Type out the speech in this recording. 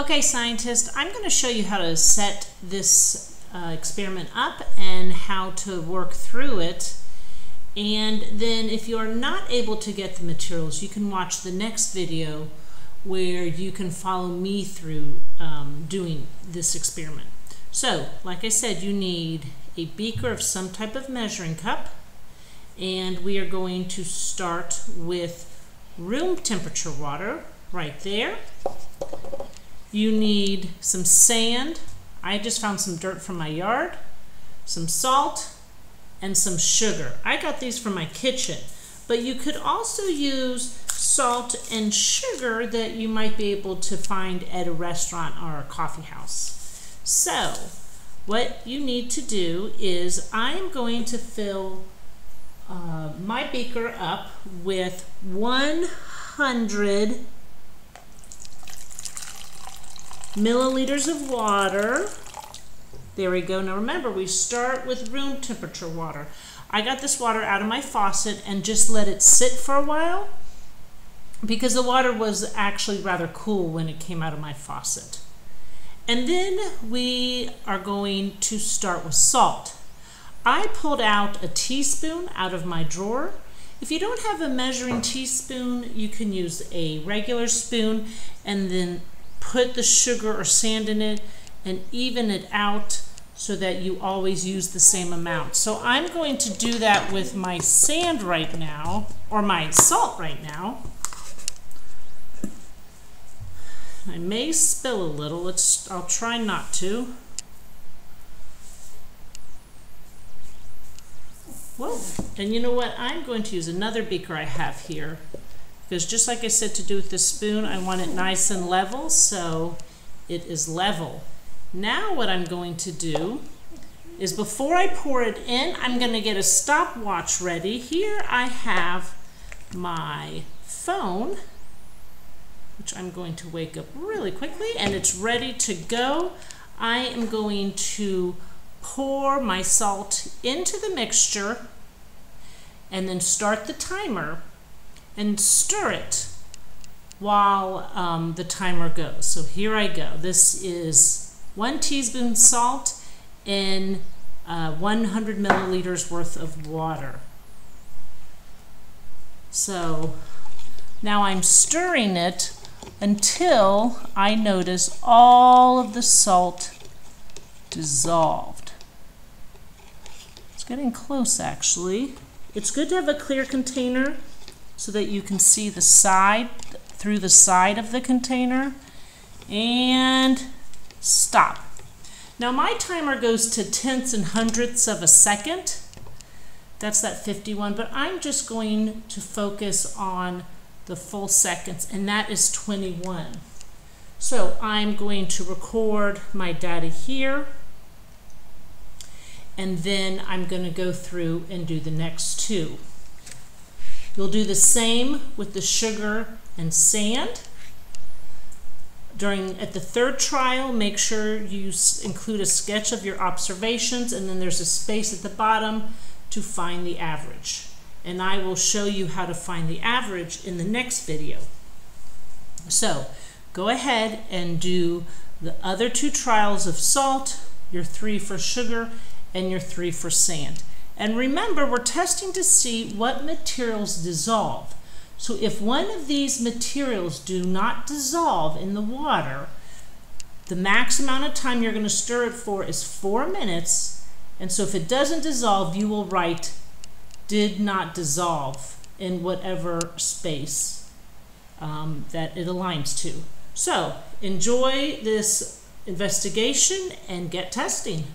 Okay, scientists, I'm going to show you how to set this experiment up and how to work through it. And then if you are not able to get the materials, you can watch the next video where you can follow me through doing this experiment. So, like I said, you need a beaker of some type of measuring cup, and we are going to start with room temperature water right there. You need some sand. I just found some dirt from my yard, some salt, and some sugar. I got these from my kitchen, but you could also use salt and sugar that you might be able to find at a restaurant or a coffee house. So what you need to do is I'm going to fill my beaker up with 100 milliliters of water. There we go. Now remember, we start with room temperature water. I got this water out of my faucet and just let it sit for a while because the water was actually rather cool when it came out of my faucet. And then we are going to start with salt. I pulled out a teaspoon out of my drawer. If you don't have a measuring teaspoon, you can use a regular spoon and then put the sugar or sand in it and even it out so that you always use the same amount. So I'm going to do that with my sand right now, or my salt right now. I may spill a little. I'll try not to. Whoa. And you know what? I'm going to use another beaker I have here, because just like I said to do with the spoon, I want it nice and level, so it is level. Now what I'm going to do is before I pour it in, I'm going to get a stopwatch ready. Here I have my phone, which I'm going to wake up really quickly, and it's ready to go. I am going to pour my salt into the mixture and then start the timer and stir it while the timer goes. So here I go. This is 1 teaspoon salt in 100 milliliters worth of water. So now I'm stirring it until I notice all of the salt dissolved. It's getting close, actually. It's good to have a clear container so that you can see the side, through the side of the container. And stop. Now my timer goes to tenths and hundredths of a second. That's that 51, but I'm just going to focus on the full seconds, and that is 21. So I'm going to record my data here, and then I'm going to go through and do the next two. You'll do the same with the sugar and sand. At the third trial, make sure you include a sketch of your observations, and then there's a space at the bottom to find the average. And I will show you how to find the average in the next video. So go ahead and do the other two trials of salt, your 3 for sugar, and your 3 for sand. And remember, we're testing to see what materials dissolve. So if one of these materials do not dissolve in the water, the max amount of time you're going to stir it for is 4 minutes. And so if it doesn't dissolve, you will write did not dissolve in whatever space that it aligns to. So enjoy this investigation and get testing.